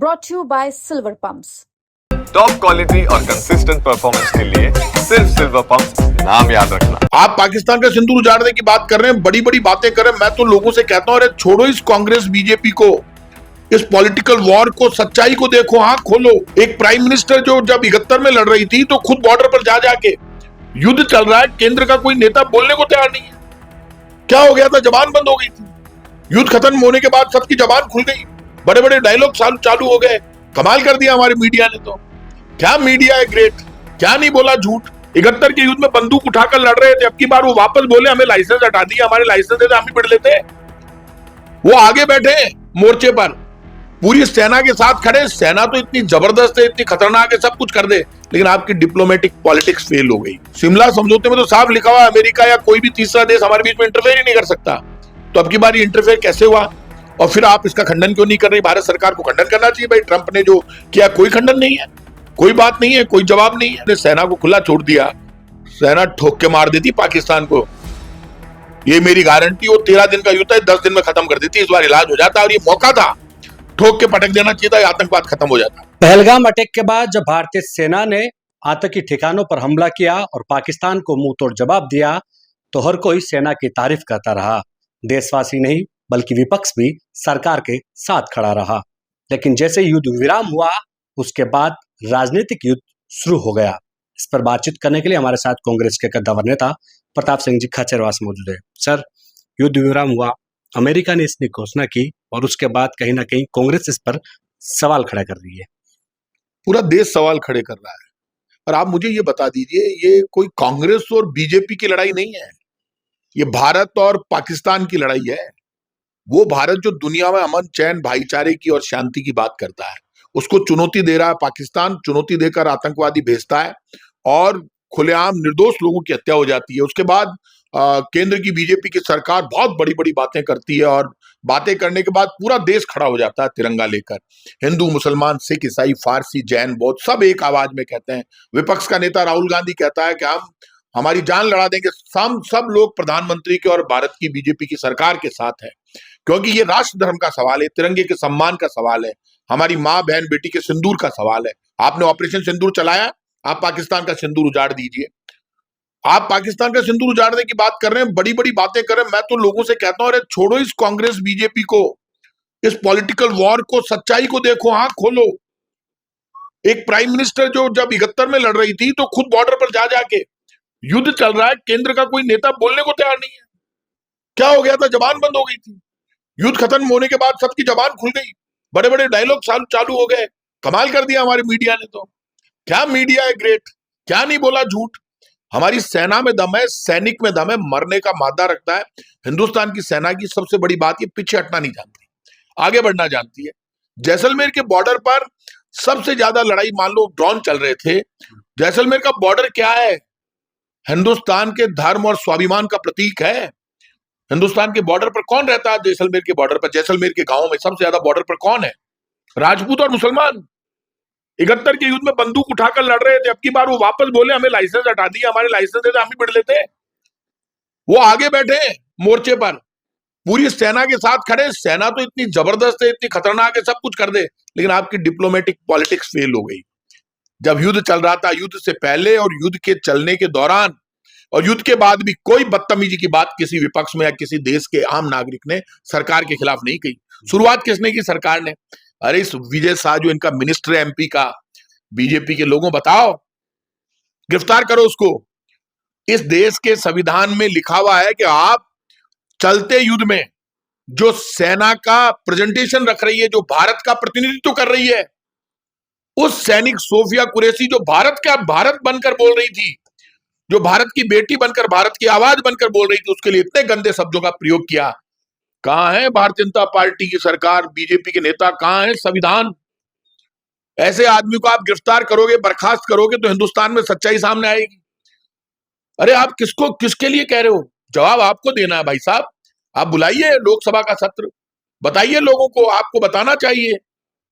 brought to you by Silver Pumps. Top quality और consistent performance के लिए सिर्फ सिल्वर पंप्स, नाम याद रखना। आप पाकिस्तान का सिंदूर उजाड़ने की बात कर रहे हैं, बड़ी बड़ी बातें कर रहे हैं। मैं तो लोगों से कहता हूं, अरे छोड़ो इस कांग्रेस बीजेपी को, इस पॉलिटिकल वॉर को, सच्चाई को देखो, आंख खोलो। एक प्राइम मिनिस्टर जो जब 71 में लड़ रही थी तो खुद बॉर्डर पर जा जाके युद्ध चल रहा है, केंद्र का कोई नेता बोलने को तैयार नहीं है। क्या हो गया था? जबान बंद हो गई थी। युद्ध खत्म होने के बाद सबकी जबान खुल गई, बड़े बड़े डायलॉग चालू हो गए। कमाल कर दिया हमारी मीडिया ने। तो क्या मीडिया है ग्रेट, क्या नहीं बोला झूठ। 71 के युद्ध में बंदूक उठाकर लड़ रहे थे, अब की बार वो वापस बोले हमें लाइसेंस हटा दिया, हमारे लाइसेंस देते हम ही बिड़ लेते। वो आगे बैठे मोर्चे पर, पूरी सेना के साथ खड़े। सेना तो इतनी जबरदस्त है, इतनी खतरनाक है, सब कुछ कर दे, लेकिन आपकी डिप्लोमेटिक पॉलिटिक्स फेल हो गई। शिमला समझौते में तो साफ लिखा हुआ अमेरिका या कोई भी तीसरा देश हमारे बीच में इंटरफेयर ही नहीं कर सकता। तो अब की बार इंटरफेयर कैसे हुआ? और फिर आप इसका खंडन क्यों नहीं कर रही? भारत सरकार को खंडन करना चाहिए भाई। ट्रंप ने जो किया कोई खंडन नहीं है, कोई बात नहीं है, कोई जवाब नहीं है। सेना को खुला छोड़ दिया, सेना ठोक के मार देती पाकिस्तान को, ये मेरी गारंटी। वो 13 दिन का युद्ध है, 10 दिन में खत्म कर देती। इस बार इलाज हो जाता, और ये मौका था, ठोक के पटक देना चाहिए था, आतंकवाद खत्म हो जाता। पहलगाम अटैक के बाद जब भारतीय सेना ने आतंकी ठिकानों पर हमला किया और पाकिस्तान को मुंह तोड़ जवाब दिया, तो हर कोई सेना की तारीफ करता रहा। देशवासी नहीं बल्कि विपक्ष भी सरकार के साथ खड़ा रहा। लेकिन जैसे युद्ध विराम हुआ, उसके बाद राजनीतिक युद्ध शुरू हो गया। इस पर बातचीत करने के लिए हमारे साथ कांग्रेस के कद्दावर नेता प्रताप सिंह जी खाचरवास मौजूद है। सर, युद्ध विराम हुआ, अमेरिका ने इसकी घोषणा की और उसके बाद कहीं ना कहीं कांग्रेस इस पर सवाल खड़ा कर रही है। पूरा देश सवाल खड़े कर रहा है। और आप मुझे ये बता दीजिए, ये कोई कांग्रेस और बीजेपी की लड़ाई नहीं है, ये भारत और पाकिस्तान की लड़ाई है। वो भारत जो दुनिया में अमन, चैन, भाईचारे की और शांति की बात करता है, उसको चुनौती दे रहा है पाकिस्तान। चुनौती देकर आतंकवादी भेजता है और खुलेआम निर्दोष लोगों की हत्या हो जाती है। उसके बाद केंद्र की बीजेपी की सरकार बहुत बड़ी बड़ी बातें करती है, और बातें करने के बाद पूरा देश खड़ा हो जाता है तिरंगा लेकर। हिंदू, मुसलमान, सिख, ईसाई, फारसी, जैन, बौद्ध सब एक आवाज में कहते हैं। विपक्ष का नेता राहुल गांधी कहता है कि हम हमारी जान लड़ा देंगे। सब लोग प्रधानमंत्री के और भारत की बीजेपी की सरकार के साथ है, क्योंकि ये राष्ट्र धर्म का सवाल है, तिरंगे के सम्मान का सवाल है, हमारी माँ बहन बेटी के सिंदूर का सवाल है। आपने ऑपरेशन सिंदूर चलाया, आप पाकिस्तान का सिंदूर उजाड़ दीजिए। आप पाकिस्तान का सिंदूर उजाड़ने की बात कर रहे हैं, बड़ी बड़ी बातें कर रहे हैं। मैं तो लोगों से कहता हूं, अरे छोड़ो इस कांग्रेस बीजेपी को, इस पॉलिटिकल वॉर को, सच्चाई को देखो, आंख खोलो। एक प्राइम मिनिस्टर जो जब 71 में लड़ रही थी तो खुद बॉर्डर पर जा जाके युद्ध चल रहा है, केंद्र का कोई नेता बोलने को तैयार नहीं है। क्या हो गया था? जबान बंद हो गई थी। युद्ध खत्म होने के बाद सबकी जबान खुल गई, बड़े बड़े डायलॉग चालू हो गए। कमाल कर दिया हमारी मीडिया ने। तो क्या मीडिया है ग्रेट, क्या नहीं बोला झूठ। हमारी सेना में दम है, सैनिक में दम है, मरने का मादा रखता है। हिंदुस्तान की सेना की सबसे बड़ी बात ये पीछे हटना नहीं जानती, आगे बढ़ना जानती है। जैसलमेर के बॉर्डर पर सबसे ज्यादा लड़ाई, मान लो ड्रोन चल रहे थे। जैसलमेर का बॉर्डर क्या है? हिंदुस्तान के धर्म और स्वाभिमान का प्रतीक है। हिंदुस्तान के बॉर्डर पर कौन रहता है? जैसलमेर के बॉर्डर पर, जैसलमेर के गांव में सबसे ज्यादा बॉर्डर पर कौन है? राजपूत और मुसलमान। 71 के युद्ध में बंदूक उठाकर लड़ रहे थे, अब की बार वो वापस बोले हमें लाइसेंस हटा दिया, हमारे लाइसेंस देते हम ही बिड़ लेते। वो आगे बैठे मोर्चे पर, पूरी सेना के साथ खड़े। सेना तो इतनी जबरदस्त है, इतनी खतरनाक है, सब कुछ कर दे, लेकिन आपकी डिप्लोमेटिक पॉलिटिक्स फेल हो गई। जब युद्ध चल रहा था, युद्ध से पहले और युद्ध के चलने के दौरान और युद्ध के बाद भी कोई बदतमीजी की बात किसी विपक्ष में या किसी देश के आम नागरिक ने सरकार के खिलाफ नहीं कही। शुरुआत किसने की? सरकार ने। अरे इस विजय शाह जो इनका मिनिस्टर है एमपी का, बीजेपी के लोगों, बताओ, गिरफ्तार करो उसको। इस देश के संविधान में लिखा हुआ है कि आप चलते युद्ध में जो सेना का प्रेजेंटेशन रख रही है, जो भारत का प्रतिनिधित्व कर रही है, उस सैनिक सोफिया कुरैशी जो भारत बनकर बोल रही थी, जो भारत की बेटी बनकर, भारत की आवाज बनकर बोल रही थी, उसके लिए इतने गंदे शब्दों का प्रयोग किया। कहां है भारतीय जनता पार्टी की सरकार, बीजेपी के नेता, कहां है संविधान? ऐसे आदमी को आप गिरफ्तार करोगे, बर्खास्त करोगे तो हिंदुस्तान में सच्चाई सामने आएगी। अरे आप किसके लिए कह रहे हो? जवाब आपको देना है भाई साहब। आप बुलाइए लोकसभा का सत्र, बताइए लोगों को, आपको बताना चाहिए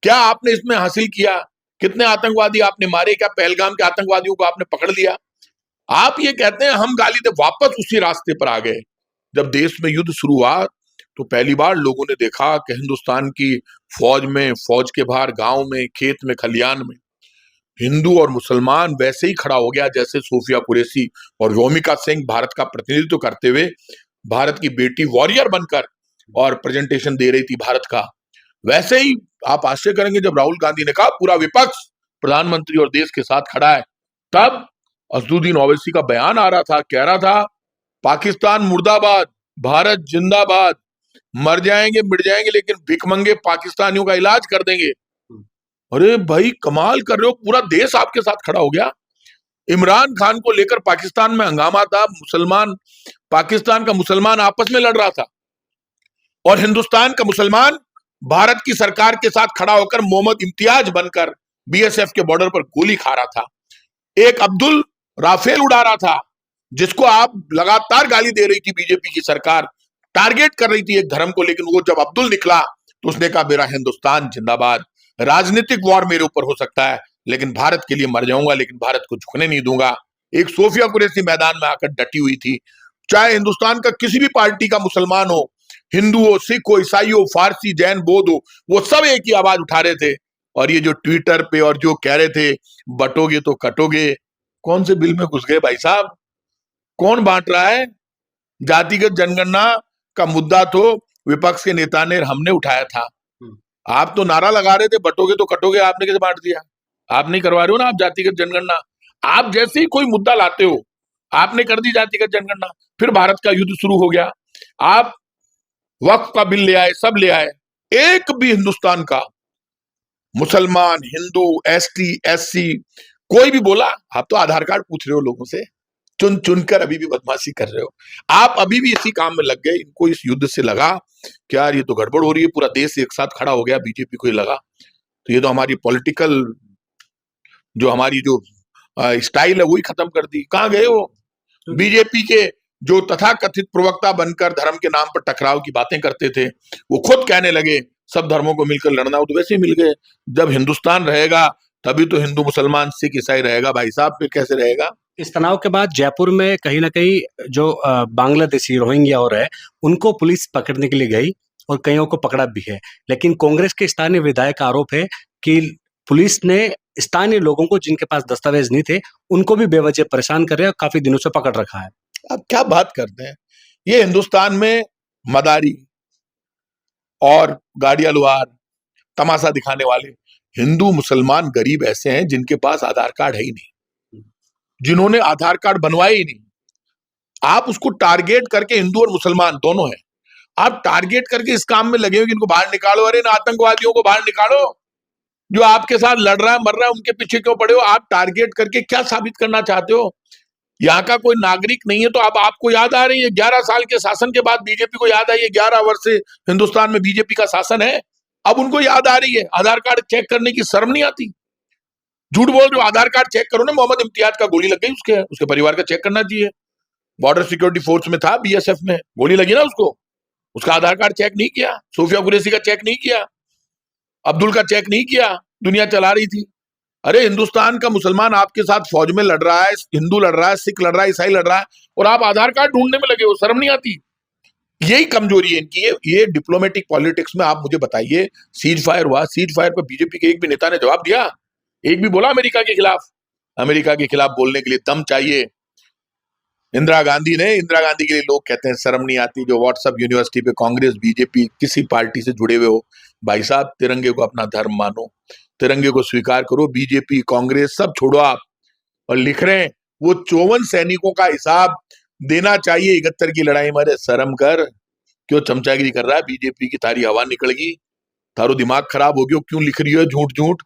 क्या आपने इसमें हासिल किया, कितने आतंकवादी आपने मारे, क्या पहलगाम के आतंकवादियों को आपने पकड़ लिया। आप ये कहते हैं हम गाली दे, वापस उसी रास्ते पर आ गए। जब देश में युद्ध शुरू हुआ तो पहली बार लोगों ने देखा कि हिंदुस्तान की फौज में, फौज के बाहर गांव में, खेत में, खलियान में हिंदू और मुसलमान वैसे ही खड़ा हो गया जैसे सोफिया कुरैशी और व्योमिका सिंह भारत का प्रतिनिधित्व करते हुए भारत की बेटी वॉरियर बनकर और प्रेजेंटेशन दे रही थी भारत का। वैसे ही आप आश्चर्य करेंगे जब राहुल गांधी ने कहा पूरा विपक्ष प्रधानमंत्री और देश के साथ खड़ा है, तब असदुद्दीन ओवैसी का बयान आ रहा था, कह रहा था पाकिस्तान मुर्दाबाद, भारत जिंदाबाद, मर जाएंगे मिट जाएंगे लेकिन भिखमंगे पाकिस्तानियों का इलाज कर देंगे। अरे भाई कमाल कर रहे हो, पूरा देश आपके साथ खड़ा हो गया। इमरान खान को लेकर पाकिस्तान में हंगामा था, मुसलमान, पाकिस्तान का मुसलमान आपस में लड़ रहा था और हिंदुस्तान का मुसलमान भारत की सरकार के साथ खड़ा होकर मोहम्मद इम्तियाज बनकर बीएसएफ के बॉर्डर पर गोली खा रहा था। एक अब्दुल राफेल उड़ा रहा था जिसको आप लगातार गाली दे रही थी, बीजेपी की सरकार टारगेट कर रही थी एक धर्म को, लेकिन वो जब अब्दुल निकला तो उसने कहा मेरा हिंदुस्तान जिंदाबाद, राजनीतिक वॉर मेरे ऊपर हो सकता है लेकिन भारत के लिए मर जाऊंगा, लेकिन भारत को झुकने नहीं दूंगा। एक सोफिया कुरैशी मैदान में आकर डटी हुई थी। चाहे हिंदुस्तान का किसी भी पार्टी का मुसलमान हो, हिंदू हो, सिख हो, ईसाई हो, फारसी, जैन, बौद्ध हो, वो सब एक ही आवाज उठा रहे थे। और ये जो ट्विटर पे और जो कह रहे थे बटोगे तो कटोगे, कौन से बिल में घुस गए भाई साहब? कौन बांट रहा है? जातिगत जनगणना का मुद्दा तो विपक्ष के नेता ने, हमने उठाया था। आप तो नारा लगा रहे थे बटोगे तो कटोगे, आपने कैसे बांट दिया? आप नहीं करवा रहे हो ना आप जातिगत जनगणना। आप जैसे ही कोई मुद्दा लाते हो आपने कर दी जातिगत जनगणना, फिर भारत का युद्ध शुरू हो गया। आप वक्फ का बिल ले आए, सब ले आए, एक भी हिंदुस्तान का मुसलमान, हिंदू, एसटी, एससी कोई भी बोला? आप तो आधार कार्ड पूछ रहे हो लोगों से, चुन चुनकर अभी भी बदमाशी कर रहे हो। आप अभी भी इसी काम में लग गए। इनको इस युद्ध से लगा कि यार ये तो गड़बड़ हो रही है, पूरा देश एक साथ खड़ा हो गया, बीजेपी को ही लगा तो ये तो हमारी पॉलिटिकल जो हमारी जो स्टाइल है वही खत्म कर दी। कहां गए वो? बीजेपी के जो तथाकथित प्रवक्ता बनकर धर्म के नाम पर टकराव की बातें करते थे, वो खुद कहने लगे सब धर्मों को मिलकर लड़ना, वो तो वैसे ही मिल गए। जब हिंदुस्तान रहेगा तभी तो हिंदू, मुसलमान, सिख, ईसाई रहेगा भाई साहब, फिर कैसे रहेगा? इस तनाव के बाद जयपुर में कहीं ना कहीं जो बांग्लादेशी रोहिंग्या और है उनको पुलिस पकड़ने के लिए गई और कईयों को पकड़ा भी है, लेकिन कांग्रेस के स्थानीय विधायक का आरोप है कि पुलिस ने स्थानीय लोगों को जिनके पास दस्तावेज नहीं थे उनको भी बेवजह परेशान कर रहे हैं और काफी दिनों से पकड़ रखा है। अब क्या बात करते हैं? ये हिंदुस्तान में मदारी और गाड़िया लुहार, तमाशा दिखाने वाले हिंदू मुसलमान गरीब ऐसे हैं जिनके पास आधार कार्ड है ही नहीं, जिन्होंने आधार कार्ड बनवाए ही नहीं। आप उसको टारगेट करके, हिंदू और मुसलमान दोनों हैं, आप टारगेट करके इस काम में लगे हो कि इनको बाहर निकालो। अरे इन आतंकवादियों को बाहर निकालो, जो आपके साथ लड़ रहा है, मर रहा है, उनके पीछे क्यों पड़े हो? आप टारगेट करके क्या साबित करना चाहते हो? यहाँ का कोई नागरिक नहीं है तो अब आपको याद आ रही है 11 साल के शासन के बाद बीजेपी को याद आई है, 11 वर्ष से हिंदुस्तान में बीजेपी का शासन है, अब उनको याद आ रही है। आधार कार्ड चेक करने की शर्म नहीं आती? झूठ बोल रहे हो, आधार कार्ड चेक करो ना। मोहम्मद इम्तियाज का गोली लग गई, उसके परिवार का चेक करना चाहिए। बॉर्डर सिक्योरिटी फोर्स में था, बीएसएफ में, गोली लगी ना उसको, उसका आधार कार्ड चेक नहीं किया, सोफिया कुरैशी का चेक नहीं किया, अब्दुल का चेक नहीं किया, दुनिया चला रही थी। अरे हिंदुस्तान का मुसलमान आपके साथ फौज में लड़ रहा है, हिंदू लड़ रहा है, सिख लड़ रहा है, ईसाई लड़ रहा है, और आप आधार कार्ड ढूंढने में लगे हो, शर्म नहीं आती? यही कमजोरी है इनकी। ये डिप्लोमेटिक पॉलिटिक्स में आप मुझे बताइए, सीज फायर हुआ, सीज फायर पर बीजेपी के एक भी नेता ने जवाब दिया? एक भी बोला अमेरिका के खिलाफ? अमेरिका के खिलाफ बोलने के लिए दम चाहिए। इंदिरा गांधी के लिए लोग कहते हैं शर्म नहीं आती, जो व्हाट्सएप यूनिवर्सिटी पे कांग्रेस, बीजेपी, किसी पार्टी से जुड़े हुए हो, भाई साहब तिरंगे को अपना धर्म मानो, तिरंगे को स्वीकार करो। बीजेपी, कांग्रेस सब छोड़ो आप। और लिख रहे हैं वो 54 सैनिकों का हिसाब देना चाहिए 71 की लड़ाई में। शर्म कर, क्यों चमचागिरी कर रहा है? बीजेपी की तारी हवा निकल गई, तारो दिमाग खराब हो गया, क्यों लिख रही हो झूठ झूठ?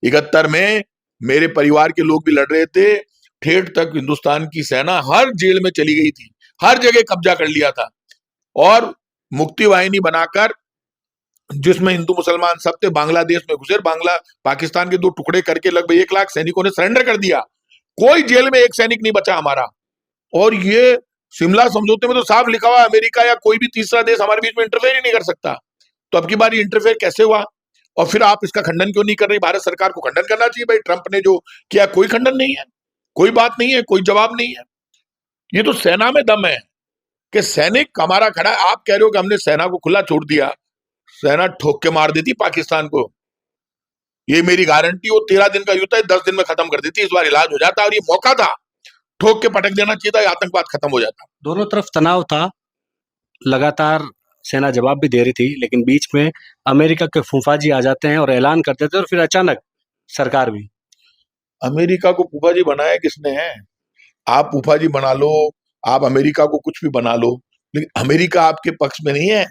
71 में मेरे परिवार के लोग भी लड़ रहे थे, ठेठ तक हिंदुस्तान की सेना हर जेल में चली गई थी, हर जगह कब्जा कर लिया था, और मुक्ति वाहिनी बनाकर जिसमें हिंदू मुसलमान सब थे, बांग्लादेश में घुसे, पाकिस्तान के 2 टुकड़े करके लगभग 1 लाख सैनिकों ने सरेंडर कर दिया। कोई जेल में एक सैनिक नहीं बचा हमारा। और ये शिमला समझौते में तो साफ लिखा हुआ, अमेरिका या कोई भी तीसरा देश हमारे बीच में इंटरफेयर ही नहीं कर सकता। तो अब की बार इंटरफेयर कैसे हुआ? और फिर आप इसका खंडन क्यों नहीं कर रही? भारत सरकार को खंडन करना चाहिए भाई। ट्रंप ने जो किया कोई खंडन नहीं है, कोई बात नहीं है, कोई जवाब नहीं है। ये तो सेना में दम है। कि सैनिक हमारा खड़ा है, आप कह रहे हो कि हमने सेना को खुला छोड़ दिया, सेना ठोक के मार देती पाकिस्तान को। ये मेरी गारंटी, वो 13 दिन का युद्ध है 10 दिन में खत्म कर देती, इस बार इलाज हो जाता, और ये मौका था, ठोक के पटक देना चाहिए था, आतंकवाद खत्म हो जाता। दोनों तरफ तनाव था, लगातार सेना जवाब भी दे रही थी, लेकिन बीच में अमेरिका के फूफाजी आ जाते हैं और ऐलान कर देते हैं, और फिर अचानक सरकार भी। अमेरिका को फूफाजी बनाया किसने है? आप फूफाजी बना लो, आप अमेरिका को कुछ भी बना लो, लेकिन अमेरिका आपके पक्ष में नहीं है।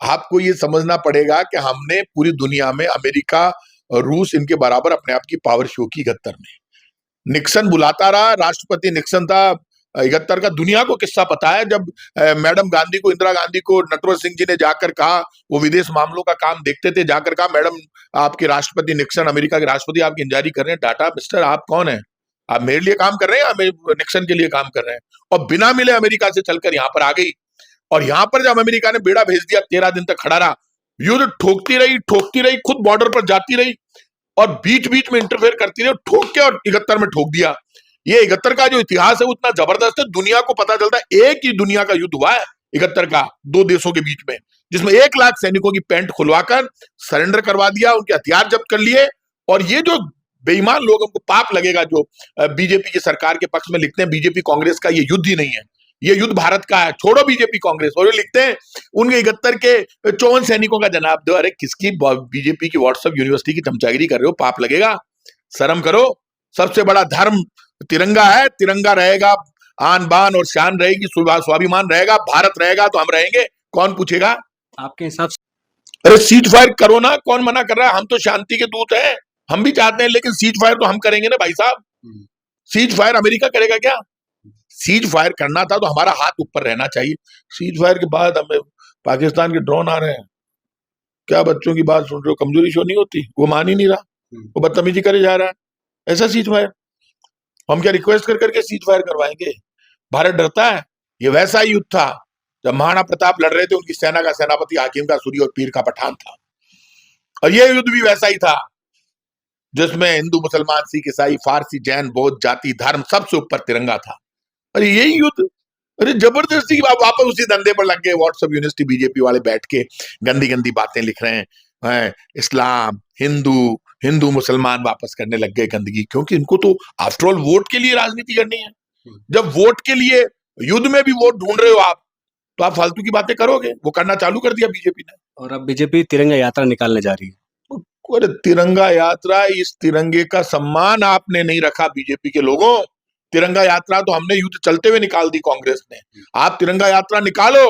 आपको ये समझना पड़ेगा कि हमने पूरी दुनिया में अमेरिका और रूस इनके बराबर अपने आप की पावर शो की 71 में। निक्सन बुलाता रहा, राष्ट्रपति निक्सन था 71 का। दुनिया को किस्सा पता है, जब मैडम गांधी को, इंदिरा गांधी को नटवर सिंह जी ने जाकर कहा, वो विदेश मामलों का काम देखते थे, जाकर कहा मैडम आपके राष्ट्रपति निक्सन, अमेरिका के राष्ट्रपति आपकी इंक्वायरी कर रहे हैं। डाटा मिस्टर आप कौन है? आप मेरे लिए काम कर रहे हैं या निक्सन के लिए काम कर रहे हैं? और बिना मिले अमेरिका से चलकर यहाँ पर आ गई। और यहाँ पर जब अमेरिका ने बेड़ा भेज दिया, 13 दिन तक खड़ा रहा, युद्ध ठोकती रही, खुद बॉर्डर पर जाती रही और बीच बीच में इंटरफेयर करती रही, ठोक के और 71 में ठोक दिया। ये 71 का जो इतिहास है वो इतना जबरदस्त है, दुनिया को पता चलता है एक ही दुनिया का युद्ध हुआ है 71 का, दो देशों के बीच में, जिसमें 1 लाख सैनिकों की पैंट खुलवाकर सरेंडर करवा दिया, उनके हथियार जब्त कर लिए। और ये जो बेईमान लोगों को पाप लगेगा जो बीजेपी की सरकार के पक्ष में लिखते हैं बीजेपी कांग्रेस का ये युद्ध ही नहीं है, ये युद्ध भारत का है, छोड़ो बीजेपी कांग्रेस। और ये लिखते हैं उनके 71 के 54 सैनिकों का जनाब दो। अरे किसकी बीजेपी की व्हाट्सएप यूनिवर्सिटी की चमचागिरी कर रहे हो? पाप लगेगा, शर्म करो। सबसे बड़ा धर्म तिरंगा है, तिरंगा रहेगा, आन बान और शान रहेगी, स्वाभिमान रहेगा, भारत रहेगा तो हम रहेंगे, कौन पूछेगा? आपके हिसाब से अरे सीज फायर करो ना, कौन मना कर रहा है? हम तो शांति के दूत हैं, हम भी चाहते हैं, लेकिन सीज फायर तो हम करेंगे ना भाई साहब। सीज फायर अमेरिका करेगा क्या? सीज फायर करना था तो हमारा हाथ ऊपर रहना चाहिए। सीज फायर के बाद हमें पाकिस्तान के ड्रोन आ रहे हैं, क्या बच्चों की बात सुन रहे हो? कमजोरी शो नहीं होती, वो मान ही नहीं रहा, वो बदतमीजी करे जा रहा है, ऐसा सीज फायर। हम क्या रिक्वेस्ट कर करके सीज फायर करवाएंगे? भारत डरता है? ये वैसा ही युद्ध था जब महाराणा प्रताप लड़ रहे थे, उनकी सेना का सेनापति हाकिम का सूरी और पीर का पठान था। और ये युद्ध भी वैसा ही था जिसमें हिंदू मुसलमान सिख ईसाई फारसी जैन बौद्ध जाति धर्म सबसे ऊपर तिरंगा था। अरे यही युद्ध, अरे जबरदस्ती की वापस उसी धंधे पर लग गए। व्हाट्सएप यूनिवर्सिटी बीजेपी वाले बैठ के गंदी गंदी बातें लिख रहे हैं, इस्लाम हिंदू मुसलमान वापस करने लग गए गंदगी, क्योंकि इनको तो आफ्टर ऑल वोट के लिए राजनीति करनी है। जब वोट के लिए युद्ध में भी वोट ढूंढ रहे हो आप, तो आप फालतू की बातें करोगे। वो करना चालू कर दिया बीजेपी ने। और अब बीजेपी तिरंगा यात्रा निकालने जा रही है। अरे तिरंगा यात्रा, इस तिरंगे का सम्मान आपने नहीं रखा बीजेपी के लोगों। तिरंगा यात्रा तो हमने युद्ध चलते हुए निकाल दी कांग्रेस ने। आप तिरंगा यात्रा निकालो,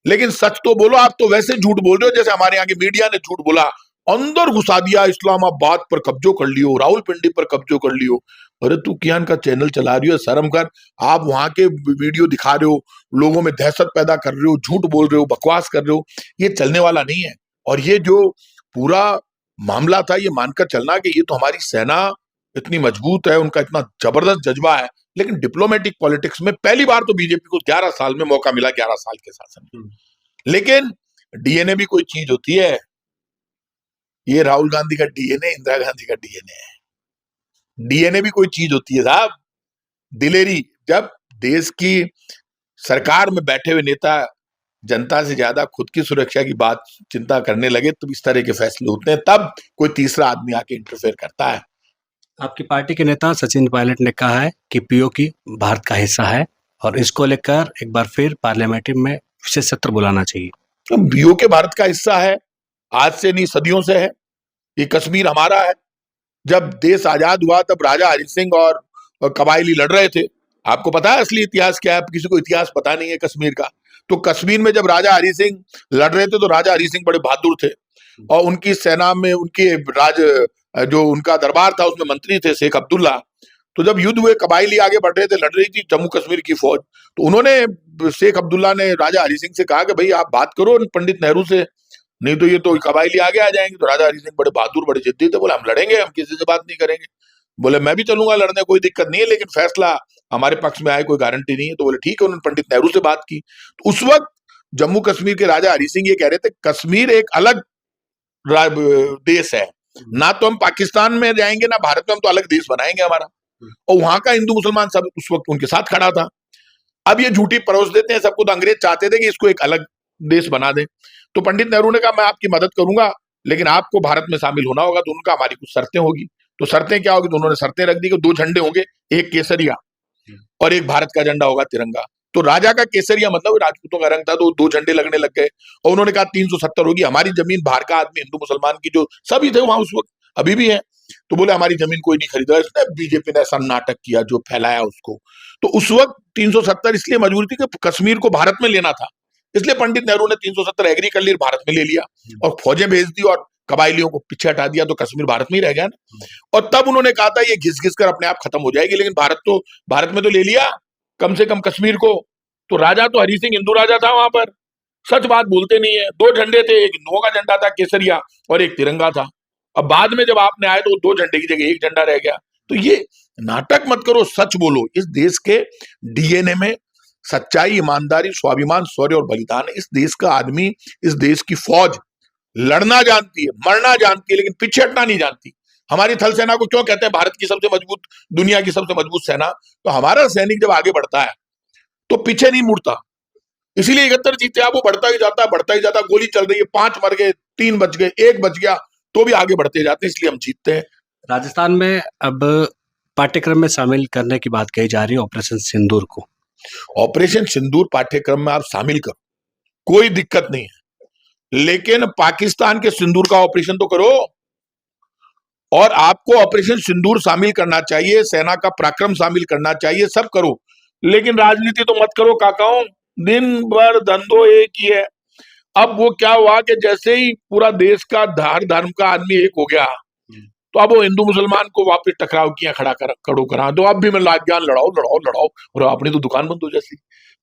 लेकिन सच तो बोलो। आप तो वैसे झूठ बोल रहे हो जैसे हमारे यहाँ की मीडिया ने झूठ बोला, अंदर घुसा दिया, इस्लामाबाद पर कब्जो कर लियो, रावलपिंडी पर कब्जो कर लियो। अरे तू कियान का चैनल चला रही हो, शर्म कर। आप वहां के वीडियो दिखा रहे हो, लोगों में दहशत पैदा कर रहे हो, झूठ बोल रहे हो, बकवास कर रहे हो, ये चलने वाला नहीं है। और ये जो पूरा मामला था, ये मानकर चलना कि ये तो हमारी सेना इतनी मजबूत है, उनका इतना जबरदस्त जज्बा है, लेकिन डिप्लोमेटिक पॉलिटिक्स में पहली बार तो बीजेपी को 11 साल में मौका मिला, 11 साल के शासन में। लेकिन डीएनए भी कोई चीज होती है। ये राहुल गांधी का डीएनए, इंदिरा गांधी का डीएनए है। डीएनए भी कोई चीज होती है साहब, दिलेरी। जब देश की सरकार में बैठे हुए नेता जनता से ज्यादा खुद की सुरक्षा की बात चिंता करने लगे, तो इस तरह के फैसले होते हैं, तब कोई तीसरा आदमी आके इंटरफेयर करता है। आपकी पार्टी के नेता सचिन पायलट ने कहा है कि पीओके भारत का हिस्सा है और इसको लेकर एक बार फिर पार्लियामेंट में विशेष सत्र बुलाना चाहिए। पीओके भारत का हिस्सा है, आज से नहीं सदियों से है। ये कश्मीर हमारा है। जब देश आजाद हुआ तब राजा हरि सिंह और कबायली लड़ रहे थे। आपको पता है असली इतिहास क्या है? किसी को इतिहास पता नहीं है कश्मीर का। तो कश्मीर में जब राजा हरि सिंह लड़ रहे थे तो राजा हरि सिंह बड़े बहादुर थे और उनकी सेना में उनके जो उनका दरबार था उसमें मंत्री थे शेख अब्दुल्ला। तो जब युद्ध हुए, कबायली आगे बढ़ रहे थे, लड़ रही थी जम्मू कश्मीर की फौज, तो उन्होंने शेख अब्दुल्ला ने राजा हरि सिंह से कहा कि भाई आप बात करो पंडित नेहरू से, नहीं तो ये तो कबायली आगे आ जाएंगे। तो राजा हरि सिंह बड़े बहादुर बड़े जिद्दी थे, बोले हम लड़ेंगे, हम किसी से बात नहीं करेंगे। बोले मैं भी चलूंगा लड़ने, कोई दिक्कत नहीं है, लेकिन फैसला हमारे पक्ष में आए, कोई गारंटी नहीं है। तो बोले ठीक है, उन्होंने पंडित नेहरू से बात की। तो उस वक्त जम्मू कश्मीर के राजा हरि सिंह ये कह रहे थे कश्मीर एक अलग देश है, ना तो हम पाकिस्तान में जाएंगे ना भारत में, हम तो अलग देश बनाएंगे हमारा। और वहां का हिंदू मुसलमान सब उस वक्त उनके साथ खड़ा था। अब ये झूठी परोस देते हैं सबको। तो अंग्रेज चाहते थे कि इसको एक अलग देश बना दें, तो पंडित नेहरू ने कहा मैं आपकी मदद करूंगा, लेकिन आपको भारत में शामिल होना होगा। तो उनका हमारी कुछ शर्तें होगी। तो शर्तें क्या होगी? तो उन्होंने शर्तें रख दी कि 2 झंडे होंगे, एक केसरिया और एक भारत का झंडा होगा, तिरंगा। तो राजा का केसरिया मतलब राजपूतों का रंग था, तो 2 झंडे लगने लग गए। और उन्होंने कहा 370 होगी। हमारी जमीन बाहर का आदमी, हिंदू मुसलमान की जो सभी थे वहां उस वक्त, अभी भी है, तो बोले हमारी जमीन कोई नहीं खरीदा। इसने बीजेपी ने ऐसा नाटक किया जो फैलाया उसको। तो उस वक्त 370 इसलिए मजबूरी थी कि कश्मीर को भारत में लेना था, इसलिए पंडित नेहरू ने 370 एग्री कर ली, भारत में ले लिया और फौजें भेज दी और कबाइलियों को पीछे हटा दिया, तो कश्मीर भारत में ही रह गया ना। और तब उन्होंने कहा था ये घिस घिस कर अपने आप खत्म हो जाएगी, लेकिन भारत में तो ले लिया कम से कम कश्मीर को। तो राजा तो हरि सिंह हिंदू राजा था वहां पर, सच बात बोलते नहीं है। 2 झंडे थे, एक हिंदुओं का झंडा था केसरिया और एक तिरंगा था। अब बाद में जब आपने आए तो 2 झंडे की जगह 1 झंडा रह गया। तो ये नाटक मत करो, सच बोलो। इस देश के डीएनए में सच्चाई, ईमानदारी, स्वाभिमान, शौर्य और बलिदान है। इस देश का आदमी, इस देश की फौज लड़ना जानती है, मरना जानती है, लेकिन पीछे हटना नहीं जानती। हमारी थल सेना को क्यों कहते हैं भारत की सबसे मजबूत, दुनिया की सबसे मजबूत सेना? तो हमारा सैनिक जब आगे बढ़ता है तो पीछे नहीं मुड़ता। इसीलिए 71 जीते। आप वो बढ़ता ही जाता है, बढ़ता ही जाता है। गोली चल रही है, 5 मर गए, 3 बच गए, 1 बच गया, तो भी आगे बढ़ते जाते हैं, इसलिए हम जीतते हैं। राजस्थान में अब पाठ्यक्रम में शामिल करने की बात कही जा रही है ऑपरेशन सिंदूर को। ऑपरेशन सिंदूर पाठ्यक्रम में आप शामिल करो, कोई दिक्कत नहीं है, लेकिन पाकिस्तान के सिंदूर का ऑपरेशन तो करो। और आपको ऑपरेशन सिंदूर शामिल करना चाहिए, सेना का पराक्रम शामिल करना चाहिए, सब करो, लेकिन राजनीति तो मत करो काकाओं। दिन भर धंधो एक ही है। अब वो क्या हुआ कि जैसे ही पूरा देश का धर्म का आदमी एक हो गया, तो अब वो हिंदू मुसलमान को वापस टकराव किया, खड़ो करा। तो अब भी मैं लाज्ञान लड़ाओ, और अपनी तो दुकान बंद हो जैसी।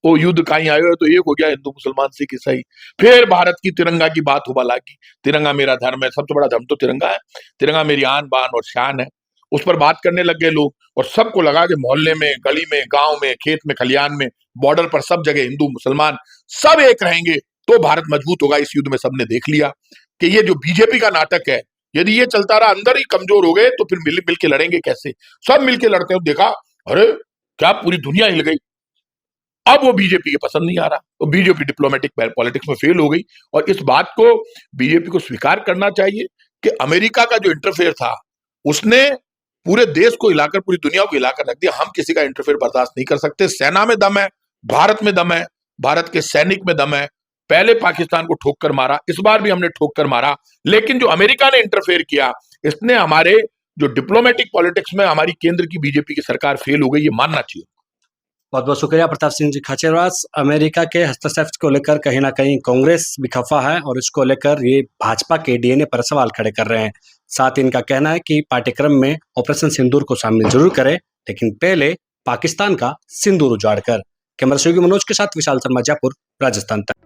वो युद्ध कहीं आए हो तो एक हो गया हिंदू मुसलमान, सिख ईसाई। फिर भारत की तिरंगा की बात उबाला की, तिरंगा मेरा धर्म है, सबसे बड़ा धर्म तो तिरंगा है, तिरंगा मेरी आन बान और शान है। उस पर बात करने लग गए लोग, और सबको लगा कि मोहल्ले में, गली में, गांव में, खेत में, खलियान में, बॉर्डर पर, सब जगह हिंदू मुसलमान सब एक रहेंगे तो भारत मजबूत होगा। इस युद्ध में सबने देख लिया कि ये जो बीजेपी का नाटक है, यदि ये चलता रहा, अंदर ही कमजोर हो गए, तो फिर मिल के लड़ेंगे कैसे? सब मिलके लड़ते हो, देखा अरे क्या पूरी दुनिया हिल गई। अब वो बीजेपी के पसंद नहीं आ रहा, तो बीजेपी डिप्लोमेटिक पॉलिटिक्स में फेल हो गई। और इस बात को बीजेपी को स्वीकार करना चाहिए कि अमेरिका का जो इंटरफेयर था, उसने पूरे देश को हिलाकर, पूरी दुनिया को हिलाकर रख दिया। हम किसी का इंटरफेयर बर्दाश्त नहीं कर सकते। सेना में दम है, भारत में दम है, भारत के सैनिक में दम है। पहले पाकिस्तान को ठोक कर मारा, इस बार भी हमने ठोक कर मारा, लेकिन जो अमेरिका ने इंटरफेयर किया, इसने हमारे जो डिप्लोमेटिक पॉलिटिक्स में हमारी केंद्र की बीजेपी की सरकार फेल हो गई, ये मानना चाहिए। बहुत बहुत शुक्रिया प्रताप सिंह जी खाचरवास। अमेरिका के हस्तक्षेप को लेकर कहीं ना कहीं कांग्रेस भी खफा है और इसको लेकर ये भाजपा के डीएनए पर सवाल खड़े कर रहे हैं। साथ ही इनका कहना है कि पाठ्यक्रम में ऑपरेशन सिंदूर को शामिल जरूर करें, लेकिन पहले पाकिस्तान का सिंदूर उजाड़ कर। कैमरा सहयोगी मनोज के साथ विशाल शर्मा, जयपुर, राजस्थान तक।